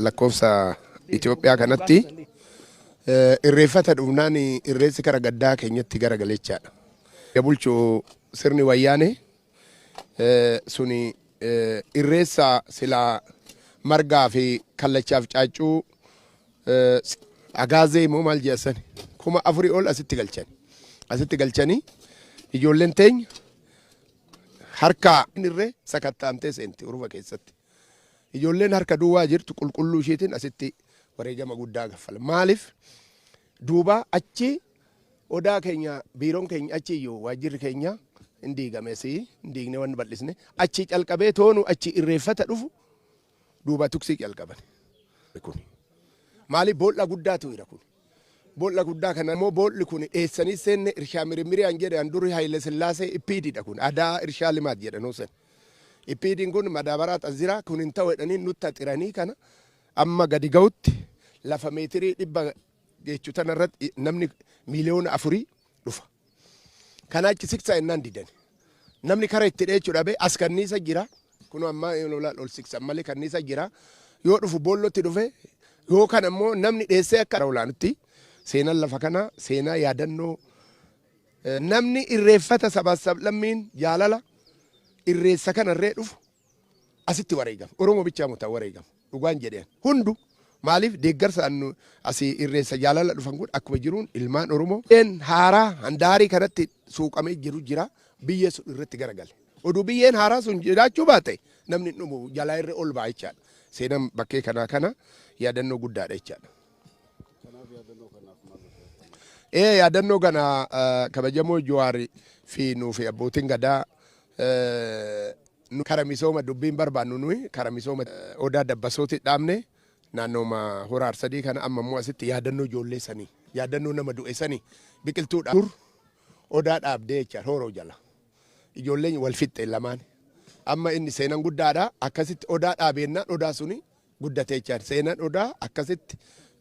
lakkoofsa Itoophiyaa kanatti irreeffata dhufnaan irreessi kara gaddaa keenyatti gara galechaadha. Bulchuu sirni wayyaane suni irreessa silaa margaa fi kallachaaf caaccuu agaazee immoo maal jedhan 4,000 ol asitti galchanii ijoolleen teenya harka irree sakattaamtee seenti urufa keessatti. Ijoolleen harka duwwaa jirtu qulqulluu isheetiin asitti wareegama guddaa gaffala. Maaliif duuba achi odaa keenya biiroon keenya achi iyyuu waajjirri keenya hin diigamesi hin diigne waan bal'isne achi calqabee toonu achi irreeffata dhufu duuba tuksii calqaban. Maaliif boolla guddaatu jira kun. Boolla guddaa kana immoo boolli kun dheessanii seenne irshaa mirmiriyaan jedhan duri Haayile Sillaasee ippiididha kun adaa irshaa limaat jedhanuu sen. Ippiidiin kun madaabaraa xazira kun hin ta'u jedhanii nutti haxiranii kana amma gadi ga'utti lafa meetirii 100 jechu tanarratti namni miliyoona 4 dhufa. Kana achi siksa ennaan didan. Namni kara itti dheechuu dhabe as kanniisa jira. Kun amma ol siksa malee kanniisa jira. Yoo dhufu boollotti dhufe yoo kan ammoo namni dheessee akka olaanitti seenaan lafa kana seenaa yaadannoo namni irreeffata sablammiin jaalala irreessa kanarree dhufu asitti wareegama. Oromoo bichaa mutaa wareegama. Dhugaan jedheen hundu maaliif deeggarsa asii irreessa jaalala dhufan kun akkuma jiruun ilmaan Oromoo haaraa handaarii kanatti suuqamee jiru jira biyya sun irratti garagale. Oduu biyyeen haaraa sun jiraachuu baate namni dhumu jalaa irra ol baa jechaadha. Seenaan bakkee kana yaadannoo guddaadha jechaadha. Yaadannoo kana kabajamoo Juwaar fi nuufi abbootiin gadaa kara misooma dubbiin barbaannu nuyi kara misooma odaa dabbasooti dhaabne naannooma horaar sadii kana amma immoo asitti yaadannoo ijoollee sanii yaadannoo nama du'e sanii biqiltuu dur odaa dhaabdee jecha horoo jala ijoolleen wal fixxe lamaan amma inni seenaan guddaadha akkasitti odaa dhaabeennaan odaa suni guddatee jecha seenaan odaa akkasitti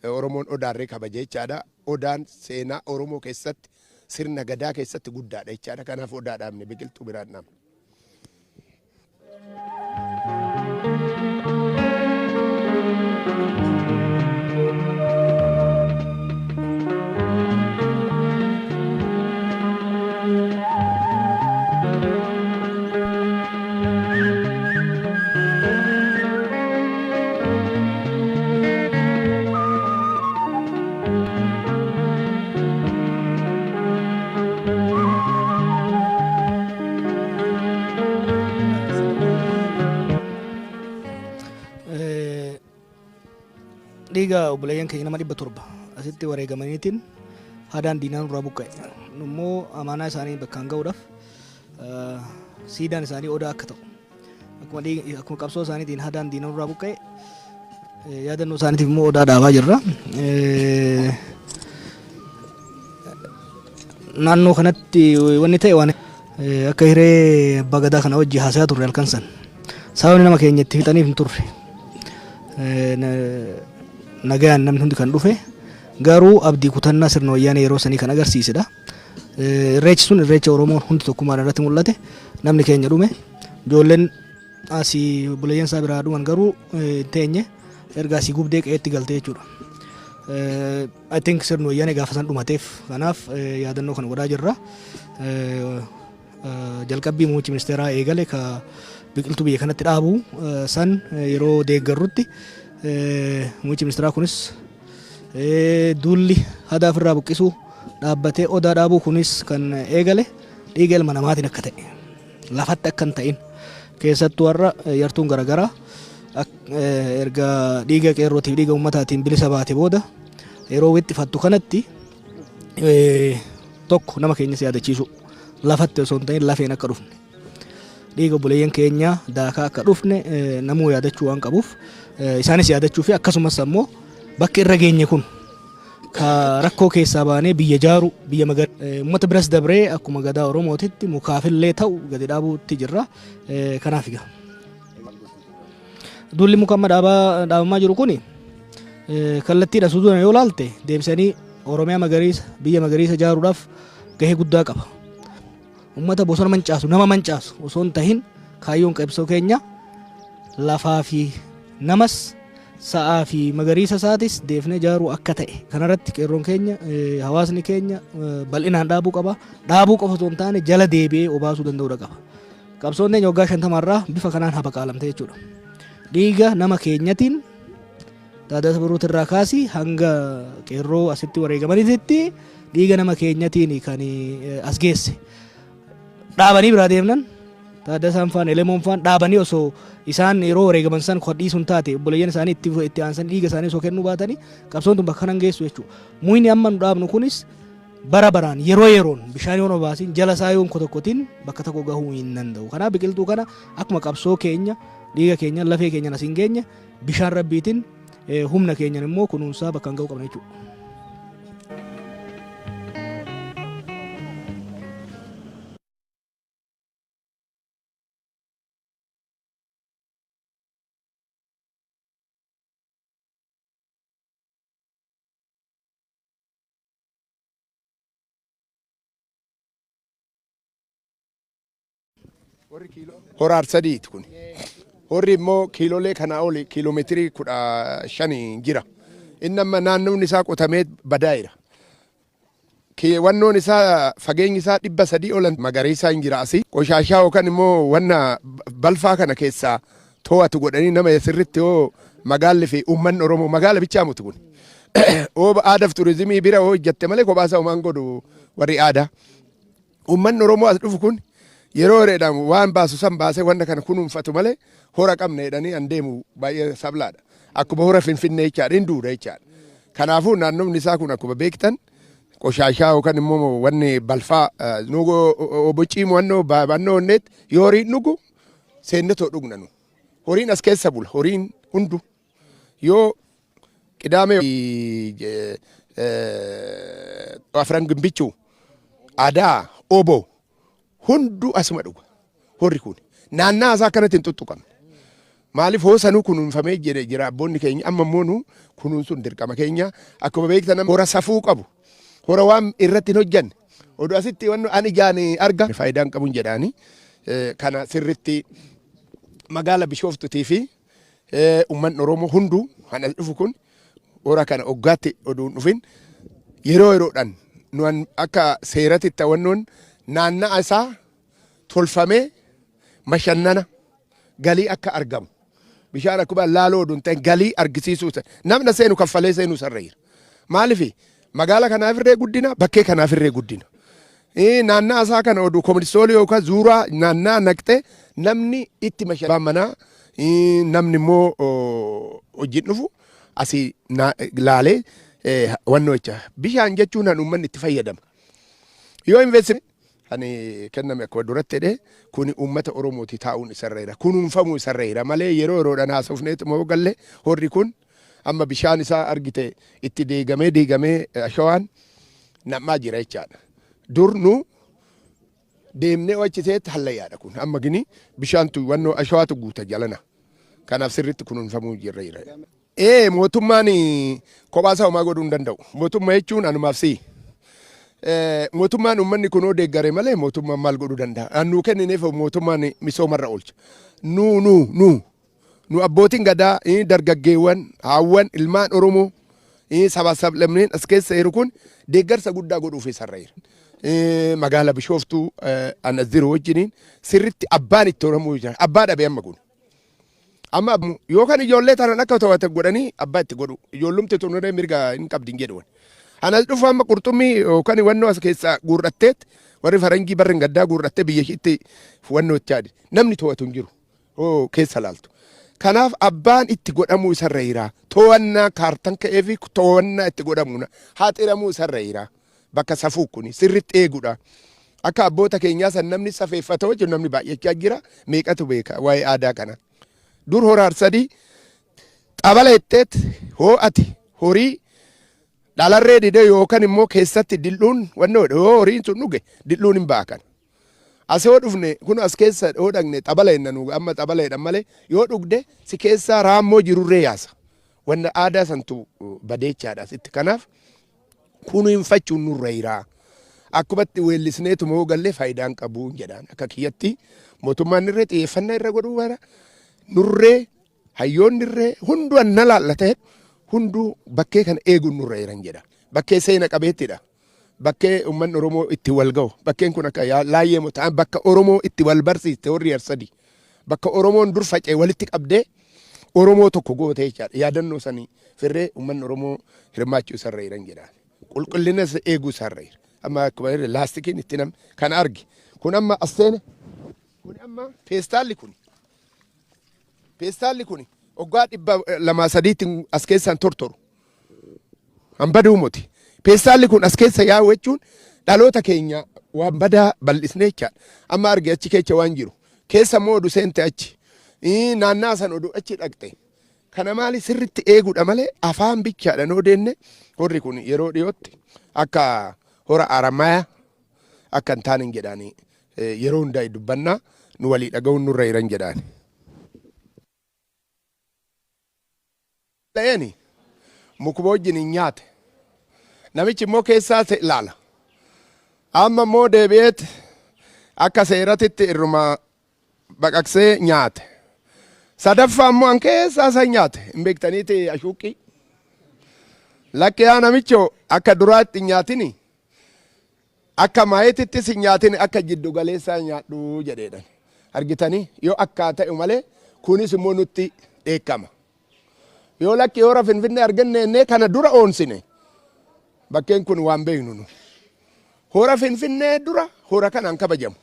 Oromoon odaarree kabaje jechaadha. Odaan seenaa Oromoo keessatti sirna gadaa keessatti guddaadha jechaadha. Kanaaf odaa dhaabne biqiltuu biraan dhaabne. Dhiiga obboleeyyan keenya nama 700 asitti wareegamaniitiin hadaan diinaan irraa buqqa'e. Immoo amaanaa isaanii bakkaan ga'uudhaaf siidaan isaanii odaa akka ta'u akkuma qabsoo isaaniitiin hadaan diinaan irraa buqqa'e yaadannoo isaaniitiif immoo odaa dhaabaa jirra. Naannoo kanatti wanni ta'e waan akka hiree abbaa gadaa kana wajji haasaa turre halkan san sababni nama keenya itti fixaniif hin turre. Nagaan namni hundi kan dhufe garuu abdii kutannaa sirna wayyaanee yeroo sanii kan agarsiisedha. Irreechi sun irreecha Oromoon hundi tokkummaan irratti mul'ate namni keenya dhume ijoolleen asii obboleeyyan isaa biraa dhuman garuu teenye erga asii gubdee qe'eetti galte jechuudha. I think sirna wayyaanee gaafa san dhumateef kanaaf yaadannoo kana godhaa jirra. Jalqabbii muummichi ministeeraa eegale ka biqiltuu biyya kanatti dhaabu san yeroo deeggarrutti muummichi ministeeraa kunis duulli hadaa ofirraa buqqisuu dhaabbatee odaa dhaabuu kunis kan eegale dhiiga ilma namaatiin akka ta'e lafatti akka hin ta'in keessattuu warra yartuun garaagaraa erga dhiiga qeerrootiif dhiiga ummataatiin bilisa baate booda yeroo wixxifattu kanatti tokko nama keenya si yaadachiisu lafatti osoo hin ta'in lafeen akka dhufne dhiiga obboleeyyan keenya daakaa akka dhufne namuu yaadachuu waan qabuuf isaanis yaadachuu fi akkasumas ammoo bakki irra geenye kun ka rakkoo keessaa baanee biyya jaaru biyya uummata biras dabree akkuma gadaa Oromootitti mukaafillee ta'u gadi dhaabuutti jirra. Kanaaf egaa duulli muka amma dhaabamaa jiru kuni kallattiidha suuduun yoo laalte deebisanii Oromiyaa magariisa biyya magariisa jaaruudhaaf gahee guddaa qaba. Ummata bosona mancaasu nama mancaasu osoo hin tahin kaayyoon qabsoo keenya lafaa fi namas sa'aa fi magariisa isaatis deefnee jaaruu akka ta'e kanarratti qeerroon keenya hawaasni keenya bal'inaan dhaabuu qaba. Dhaabuu qofa osoo hin taane jala deebi'ee obaasuu danda'uu qaba. Qabsoon teenya waggaa 50 irraa bifa kanaan habaqaalamte jechuudha. Dhiiga nama keenyatiin Taaddasaa Birruuti irraa kaasii hanga qeerroo asitti wareegamanitti dhiiga nama keenyatiin kan as geesse. Dhaabanii biraa deemnan Taaddasaan faan Elemoon faan dhaabanii osoo isaan yeroo wareegaman san kodhii sun taate obboleeyyan isaanii itti aansan dhiiga isaanii osoo kennuu baatanii qabsoon tun bakka kanan geessu jechuudha. Muyni amma nu dhaabnu kunis bara baraan yeroo yeroon bishaan yoon obaasin jala isaa yoon kotokkotiin bakka tokko gahuu hin danda'u. Kanaaf biqiltuu kana akkuma qabsoo keenya dhiiga keenya lafee keenya asiin keenya bishaan rabbiitiin humna keenyan immoo kunuunsaa bakka ga'uu qabna jechuudha. Horaar sadiiti kun. Horri immoo kiiloolee kanaa oli kiiloomeetirii 15 jira. Inni amma naannoon isaa qotamee badaa'eera. Wannoon isaa fageenyi isaa 300 olan magariisaa hin jira asii. Qoshaashaa yookaan immoo wanna balfaa kana keessaa to'atu godhanii nama sirriitti yoo magaalli fi uummanni Oromoo magaala bichaa muti kun. Aadaaf turizimii bira hojjatte malee kophaasa uumaan godhu warri aadaa. Uummanni Oromoo as dhufu kun yeroo reedhaan waan baasu san baasee wanta kana kunuunfatu malee hora qabna jedhanii an deemu baay'ee sablaadha. Akkuma hora Finfinnee jechaadha hin duudha jechaadha. Kanaafuu naannoon isaa kun akkuma beektan qoshaashaa yookaan immoo wanni balfaa bociimu wannoo onneetti yoo horiin dhugu seennetoo dhugnanu. Horiin as keessa bula horiin hundu yoo qidaamee afran gimbichuu aadaa oboo hundu asuma dhuga horri kun naannaa isaa kanatti hin tuttuqamne. Maaliif hoosanuu kunuunfamee jira abboonni keenya amma immoo nu kunuunsuun dirqama keenya akkuma beektan hora safuu qabu hora waan irratti hin hojjanne oduu asitti waan ani ijaan arga faayidaan qabuun jedhaani kana sirritti magaala Bishooftuutii fi uummanni Oromoo hunduu kan dhufu kun hora kana oggaatti oduun dhufin yeroo yeroodhaan nu akka seeratti ta'annoon naannaa isaa tolfamee mashannana galii akka argamu bishaan akkuma laaloo oduun ta'e galii argisiisuu namna seenu kaffalee seenuu sarreera. Maaliif magaala kanaaf irree guddina bakkee kanaaf irree guddina. Naannaa isaa kana oduu koministoolii yookaan zuuraa naannaa naqxee namni itti mashannanaa namni immoo hojiin dhufu asii laalee wannoo jecha bishaan jechuun uummanni itti fayyadama. Yoo investiment ani kenname akka duratti jedhee kuni uummata Oromooti taa'uun isarreera kunuunfamuu isarreera malee yeroo yeroodhaan haasofneet moo galle horri kun amma bishaan isaa argite itti deegamee ashawaan namaa jira jechaadha. Dur nu deemnee wachiseetti hallayyaadha kun amma gini bishaantu wannoo ashawaatu guuta jalana kanaaf sirriitti kunuunfamuu jirreera. Mootummaan kophaa homaa godhuu hin danda'u. Mootummaa jechuun anumaaf si. Mootummaan uummanni kunoo deeggare malee mootummaan maal godhuu danda'a? Annuu kennineef mootummaan misoomarra oolcha. Nu abbootiin gadaa dargaggeewwan haawwan ilmaan Oromoo sabaa-sablammeen as keessa jiru kun deeggarsa guddaa godhuuf isarreera. Magaala Bishooftuu an as jiru wajjiniin sirriitti abbaan itti Oromoo jira. Abbaa dhabe amma kun. Amma yookaan ijoollee tanan akka to'atan godhanii abbaa itti godhu. Ijoollumti tunuree mirga hin qabdin jedhu. Anas dhufu amma qurxummii yookaan wannoo as keessaa guurratteet warri farangii barri gaddaa guurrattee biyya ishiitti wannoo itti yaade namni to'atu hin jiru keessa laaltu. Kanaaf abbaan itti godhamuu isarra jira. To'annaa kaartan ka'ee fi to'annaa itti godhamuun haaxiramuu isarra jira. Bakka safuu kuni sirriitti eeguudha. Akka abboota keenyaa san namni safeeffata wajjin namni baay'achaa jira meeqatu beeka waa'ee aadaa kana. Dur horaar sadii xabala itteet hoo'ati horii dhalarree dide yookaan immoo keessatti dilluun wannoo horiin sun dhuge dilluun hin baakan. Asii yoo dhufne kun as keessa yoo dhagne xabala hin nuuga amma xabala jedhan malee yoo dhugde si keessaa raammoo jirurree yaasa. Wanna aadaa santu badeechaadha sitti kanaaf kunuunfachuun nurra jira. Akkumatti weellisneetu moo gallee faayidaan qabu jedhaan akka kiyyatti mootummaan irree xiyyeeffannaa irra godhuu bara nurree hayyoonni irree hundu anna laallate hundu bakkee kan eeguun nurra jiran jedha. Bakkee seena qabeettidha. Bakkee uummanni Oromoo itti wal ga'u. Bakkeen kun akka laayyee moo ta'an bakka Oromoo itti wal barsiiste warri Yarsadi. Bakka Oromoon dur facee walitti qabdee Oromoo tokko goote jechaadha. Yaadannoo sanii firree uummanni Oromoo hirmaachuu isarra jiran jedha. Qulqullinas eeguu isarra jira. Amma akkuma laastikiin itti namni kan argi. Kun amma as seene. Kun amma feestaalli kun. Feestaalli kun waggaa 203 as keessaan tortoru. Hambaduu moti. Feestaalli kun as keessa yaa'u jechuun dhaloota keenya waan badaa bal'isnee jechaadha. Amma arge achi keessa waan jiru. Keessa immoo oduu seente achi. Naannaa san oduu achi dhaqxe. Kana maali sirriitti eeguudha malee afaan bichaadha noo deenne horri kun yeroo dhiyootti akka hora Aramayaa akka hin taane jedhaanii yeroo hundaa dubbannaa nu walii dhaga'uun nurra jiran jedhaani. Ta'eeni mukuma wajjin hin nyaate. Namichi immoo keessaa ilaala. Amma immoo deebi'eet akka seeratitti irruma baqaqsee nyaate. Sadaffaa immoo an keessaa isa nyaate. Hin beektaniiti ashuuqqii. Lakkiyaa namichoo akka duraatti nyaatini. Akka maayetittis hin nyaatini akka jiddu galeessaa nyaadhu jedheedhan. Argitanii yoo akkaa ta'e malee kunis immoo nutti dheekkama. Yoo lakki hora Finfinnee arganne kana dura oonsine. Bakkeen kun waan beeknu nu. Hora Finfinnee dura hora kanaan kabajamu.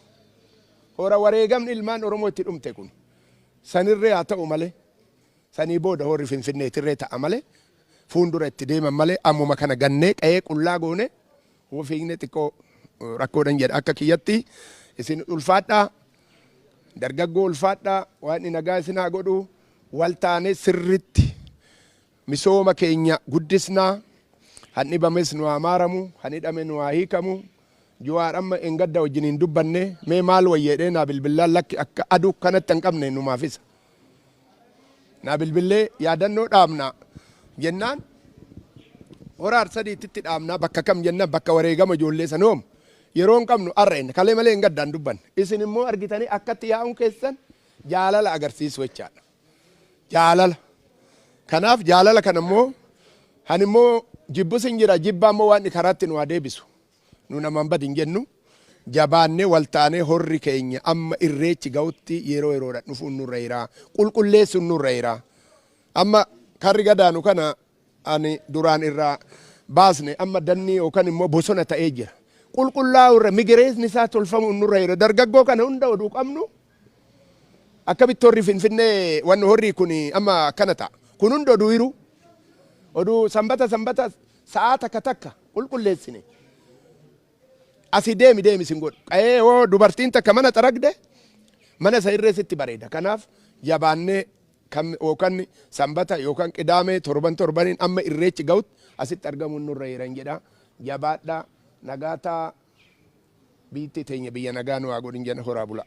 Hora wareegamni ilmaan Oromoo itti dhumte kun. Sanirree haa ta'u malee. Sanii booda horri Finfinnee tirree ta'a malee. Fuundura itti deeman malee ammuma kana gannee qa'ee qullaa goone. Fiigne xiqqoo rakkoodhan jedha akka kiyyatti isin ulfaadhaa. Dargaggoo ulfaadhaa waan nagaa isin haa godhu. Wal taane sirritti misooma keenya guddisnaa. Hanni bames nu amaaramu, hanni dhame nu hiikamu. Juwaar amma engadda wajjiniin dubbanne mee maal wayyeedhee naa bilbillaan lakki akka aduu kanatti hin qabne numaafisa. Naa bilbillee yaadannoo dhaabna jennaan hora Arsadiitti dhaabna bakka kam jennaan bakka wareegama ijoollee sanoom yeroo hin qabnu arreen kalee malee engaddaan dubbanne. Isin immoo argitanii akkatti yaa'uun keessan jaalala agarsiisu jechaadha. Jaalala. Kanaaf jaalala kana immoo han immoo jibbus hin jira jibbaa immoo waan karaatti nu adeebisu. Nu namaan badin jennu jabaannee wal taanee horri keenya amma irreechi ga'utti yeroo yeroodhaan dhufuun nurra jira. Qulqulleessuun nurra jira. Amma karri gadaanu kana ani duraan irraa baasne amma danni yookaan immoo bosona ta'ee jira. Qulqullaa'u irra migireesni isaa tolfamu nurra jira. Dargaggoo kana hunda oduu qabnu akkamitti horri Finfinnee waan horri kun amma akkana ta'a. Kun hunda oduu jiru. Oduu sanbata sa'a takka qulqulleessine. Asi deemi sin godhu. Qa'ee hoo dubartiin takka mana xaragde mana isa irreessitti bareeda. Kanaaf jabaannee yookaan sanbata yookaan qidaamee torbaniin amma irreechi ga'utti asitti argamuun nurra jiran jedha. Jabaadhaa nagaataa biitti teenya biyya nagaa nu haa godhin jenna horaa bula.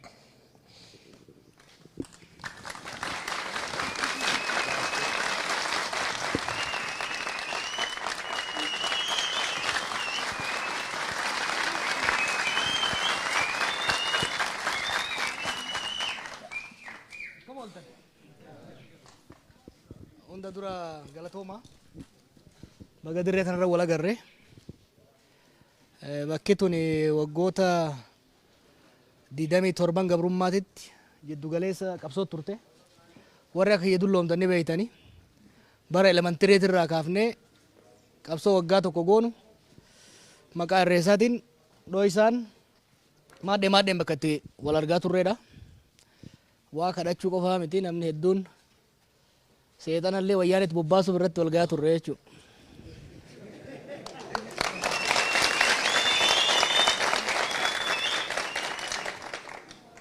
Hunda dura galatooma baga dirree kanarra wal agarre bakki tun waggoota 27 gabrummaatitti jiddu galeessa qabsoo turte warri akka dulloomtanii beeytanii bara elementireetirraa kaafnee qabsoo waggaa tokko goonu maqaa irreessaatiin dhooysaan maadheen bakka itti wal argaa turreedha. Waa kadhachuu qofaa miti namni hedduun seexanallee wayyaanitti bobbaasuuf irratti wal gahaa turre jechuudha.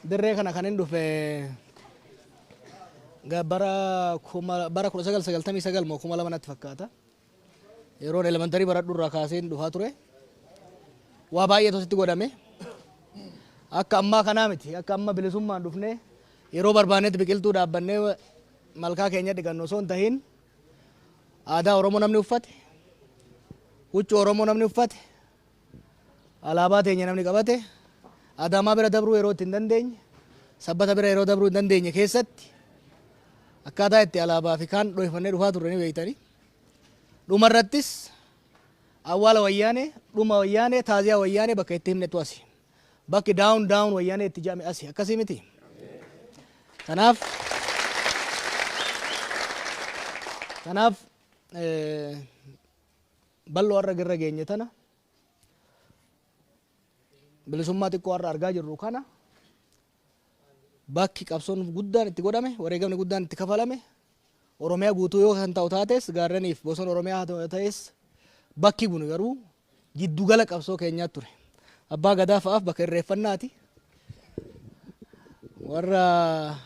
Dirree kana kan hin dhufe bara 1999 moo 2000 natti fakkaata. Yeroon elementarii baradhu irraa kaasee dhufaa ture. Waa baay'ee tositti godhame. Akka ammaa kanaa miti. Akka amma bilisummaan dhufnee yeroo barbaanetti biqiltuu dhaabbannee malkaa keenya dhiqannu osoo hin tahin aadaa Oromoo namni uffate, huccuu Oromoo namni uffate, alaabaa teenya namni qabate, Adaamaa bira dabruu yeroo itti hin dandeenye, Sabbata bira yeroo dabruu hin dandeenye keessatti akkaataa itti alaabaa fi kaan dhoofannee dhufaa turre ni beektani. Dhumarrattis awwaala wayyaanee, dhuma wayyaanee, taaziyaa wayyaanee bakka itti himnetu asi. Bakki daawun wayyaanee itti jaame asi. Akkasii miti. Kanaaf bal'oo har'a girra geenye tana bilisummaa xiqqoo har'a argaa jirru kana bakki qabsoon guddaan itti godhame, wareegamni guddaan itti kafalame, Oromiyaa guutuu yoo kan ta'u taates gaarreniif bosona Oromiyaa ta'es bakki kun garuu giddugala qabsoo keenyaa ture. Abbaa Gadaa fa'aaf bakka irreeffannaati. Warra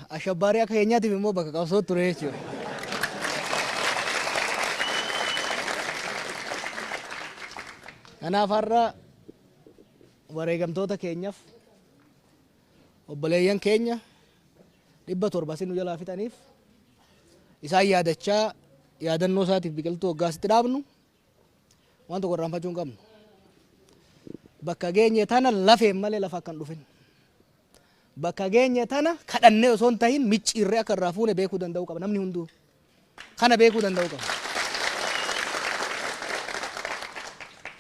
ashabbaarii akka keenyaatiif immoo bakka qabsoo ture jechuudha. Kanaaf har'a wareegamtoota keenyaaf obboleeyyan keenya 700 nu jalaa fixaniif isaan yaadachaa yaadannoo isaatiif biqiltuu waggaasitti dhaabnu waan tokko irraanfachuu hin qabnu. Bakka geenye tana lafeen malee lafa akka hin dhufin. Bakka geenye tana kadhannee osoo hin tahin micciirree akka irraa fuune beekuu danda'uu qaba namni hunduu. Kana beekuu danda'uu qaba.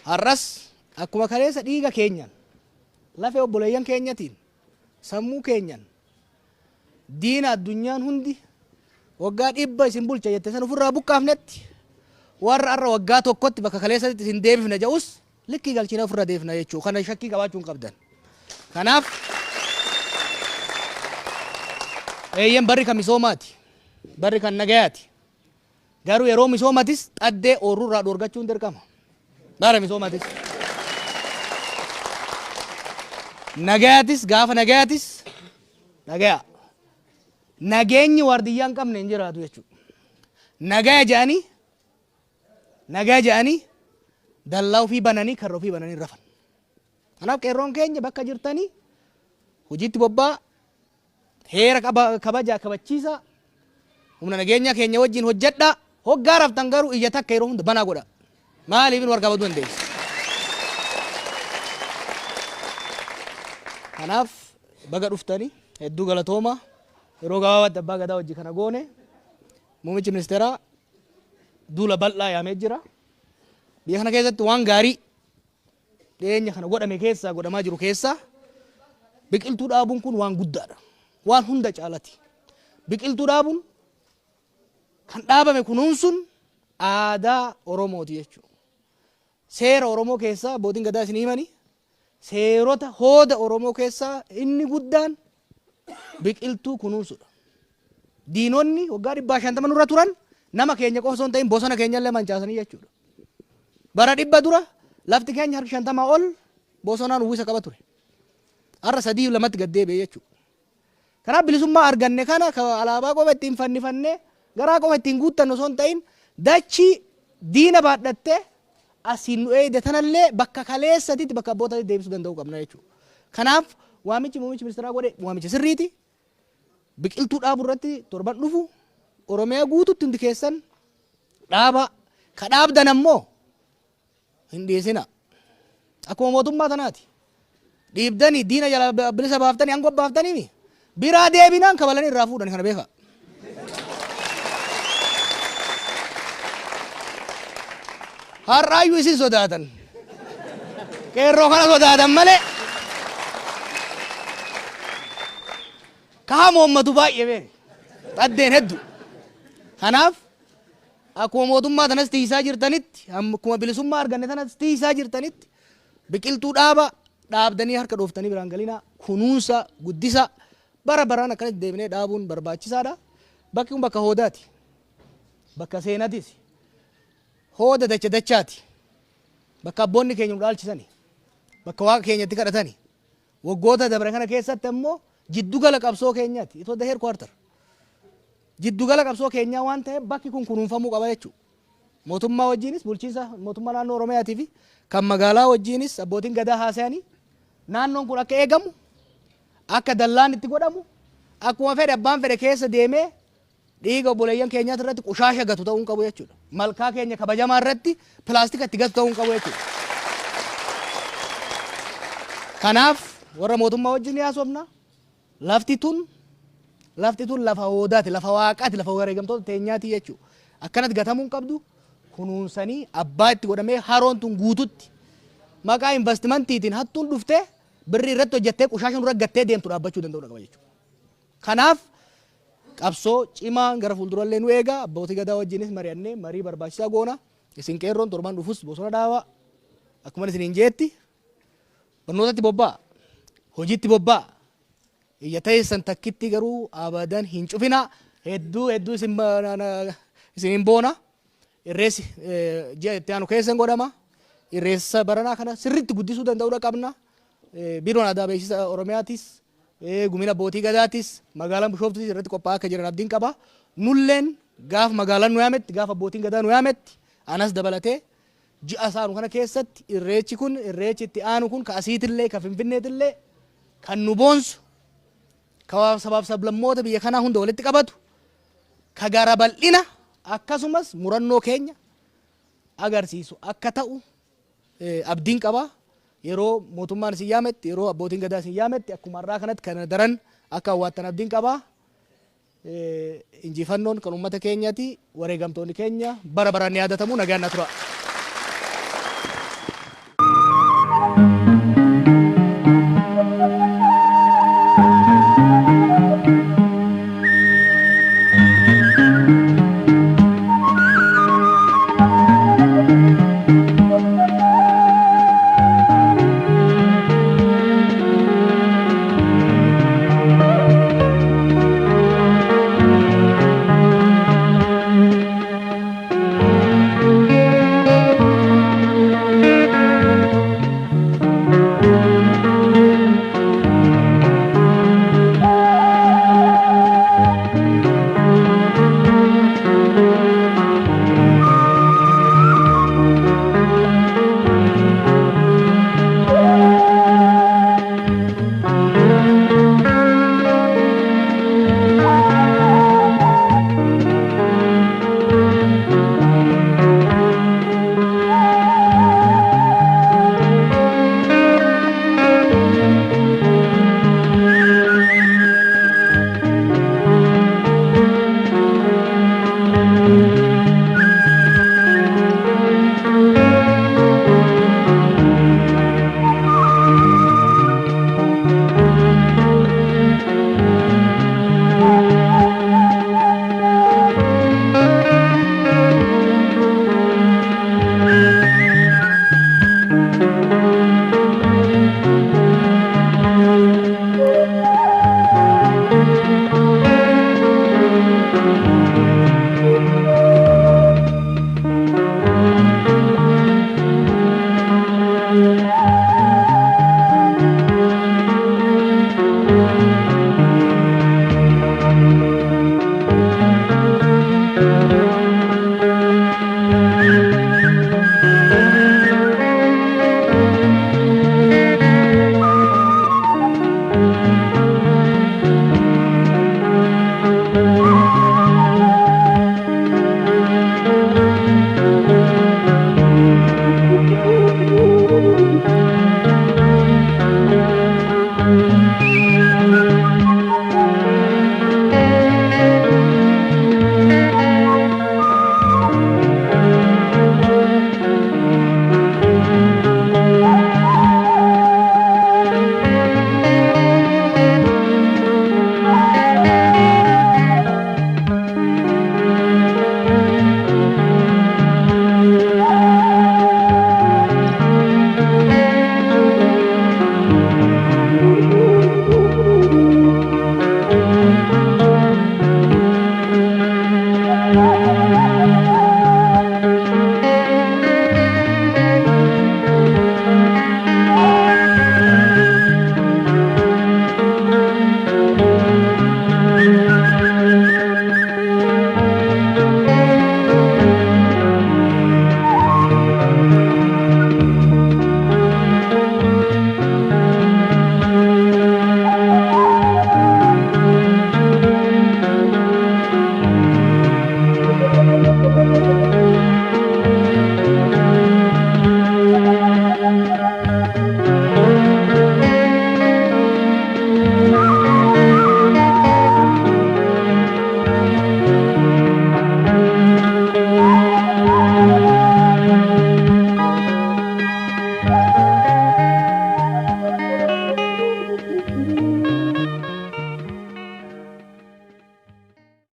Har'as akkuma kaleessa dhiiga keenyan lafee obboleeyyan keenyatiin sammuu keenyan diina addunyaan hundi waggaa 100 isin bulcha jette san ofirraa buqqaafnetti warra har'a waggaa tokkotti bakka kaleessatti isin deebifna jedhus likkii galchina ofirra deebifna jechuudha. Kana shakkii qabaachuu hin qabdan. Kanaaf eeyyan barri kan misoomaati. Barri kan nagayaati. Garuu yeroo misoomatis xaddee oorruurraa dhoorgachuun dirqama. Bara misoomatis. Nagayatis gaafa nagayatis nagaya. Nageenyi waardiyyaa hin qabne hin jiraatu jechuudha. Nagaya jedhanii dallaa ofii bananii karra ofii bananii rafan. Kanaaf qeerroon keenya bakka jirtanii hojiitti bobbaa heera kabajaa kabachiisa humna nageenya keenya wajjin hojjedha. Hoggaa raftan garuu iyya takka yeroo hunda banaa godha. Maaliif warra qabatu dandeessi? Kanaaf baga dhuftanii hedduu galatooma yeroo gabaabaatti abbaa gadaa wajji kana goone muummichi ministeeraa duula bal'aa yaamee jira. Biyya kana keessatti waan gaarii dhiyeenya kana godhame keessaa godhamaa jiru keessaa biqiltuu dhaabuun kun waan guddaadha. Waan hunda caalati. Biqiltuu dhaabuun kan dhaabame kunuunsuun aadaa Oromooti jechuudha. Seera Oromoo keessaa abbootiin gadaa isin himani seerota hooda Oromoo keessaa inni guddaan biqiltuu kunuunsuudha. Diinonni waggaa 150 nurra turan nama keenya qofa osoo hin ta'in bosona keenya illee mancaasanii jechuudha. Bara 100 dura lafti keenya harki 50 ol bosonaan uwwisa qaba ture. Har'a 3-2 gad deebi'e jechuudha. Kanaaf bilisummaa arganne kana alaabaa qofa ittiin fannifannee garaa qofa ittiin guuttannu osoo hin ta'in dachii diina baadhattee asiin nu eeyde tanallee bakka kaleessatitti bakka abbootatti deebisuu danda'uu qabna jechuudha. Kanaaf waamichi muummichi ministeeraa godhe waamicha sirriiti. Biqiltuu dhaabuu irratti torban dhufu Oromiyaa guututti hundi keessan dhaaba ka dhaabdan ammoo hin dhiisina. Akkuma mootummaa tanaati. Dhiibdanii diina jala bilisa baaftanii hanga baaftanii biraa deebinaan kabalanii irraa fuudhan kana beeka. Har'aayyuu isin sodaatan. Qeerroo kana sodaatan malee. Kaha moommatu baay'ee beeke. Xaddeen hedduu. Kanaaf akkuma mootummaa tanas tiisaa jirtanitti akkuma bilisummaa arganne tanas tiisaa jirtanitti biqiltuu dhaabdanii harka dhooftanii biraan galinaa kunuunsa guddisa bara baraan akkanatti deebinee dhaabuun barbaachisaadha. Bakki kun bakka hoodaati. Bakka seenatis. Hooda dachaati. Bakka abboonni keenya nu dhaalchisani. Bakka waaqa keenyatti kadhatani. Waggoota dabre kana keessatti ammoo jiddugala qabsoo keenyaati. Itoo the headquarter. Jiddugala qabsoo keenyaa waan ta'eef bakki kun kunuunfamuu qaba jechuudha. Mootummaa wajjinis bulchiinsa mootummaa naannoo Oromiyaatii fi kan magaalaa wajjinis abbootiin gadaa haasa'anii naannoon kun akka eegamu akka dallaan itti godhamu akkuma fedhe abbaan fedhe keessa deemee dhiiga obboleeyyan keenyaa irratti qushaasha gatu ta'uu hin qabu jechuudha. Malkaa keenya kabajamaa irratti pilaastika itti gatu ta'uu hin qabu jechuudha. Kanaaf warra mootummaa wajjin haasofna lafti tun lafti tun lafa hoodaati, lafa waaqaati, lafa wareegamtoota teenyaati jechuudha. Akkanatti gatamuu hin qabdu kunuunsanii abbaa itti godhamee haroon tun guututti maqaa investimantiitiin hattuun dhuftee birrii irratti hojjettee qushaashan irra gattee deemtu dhaabbachuu danda'u qaba jechuudha. Kanaaf qabsoo cimaa gara fuuldurallee nu eega abbootii gadaa wajjinis mari'annee marii barbaachisaa goona. Isin qeerroon torban dhufus bosona dhaabaa akkuma isiniin jeetti barnootatti bobbaa hojiitti bobbaa iyya ta'essan takkitti garuu abadan hin cufina hedduu isin boona irreessi ji'a itti aanu keessan godhama irreessa baranaa kana sirriitti guddisuu danda'uudha qabna biiroon aadaa beeksisa oromiyaatis gumina abbootii gadaatis magaalaan bishooftutis irratti qophaa'aa akka jiran abdiin qaba nulleen gaaf magaalaan nu yaametti gaaf abbootiin gadaa nu yaametti anas dabalatee ji'a isaanu kana keessatti irreechi kun irreechi itti aanu kun ka asiitillee ka finfinneetillee kan nu boonsu ka sabaaf sablammoota biyya kanaa hunda walitti qabatu ka gara bal'ina akkasumas murannoo keenya agarsiisu akka ta'u abdiin qaba yeroo mootummaan isin yaametti yeroo abbootiin gadaa isin yaametti akkuma har'aa kanatti kana daran akka hawwaattan abdiin qaba injifannoon kan uummata keenyaati wareegamtoonni keenya bara baraan yaadatamu nagaan na tura.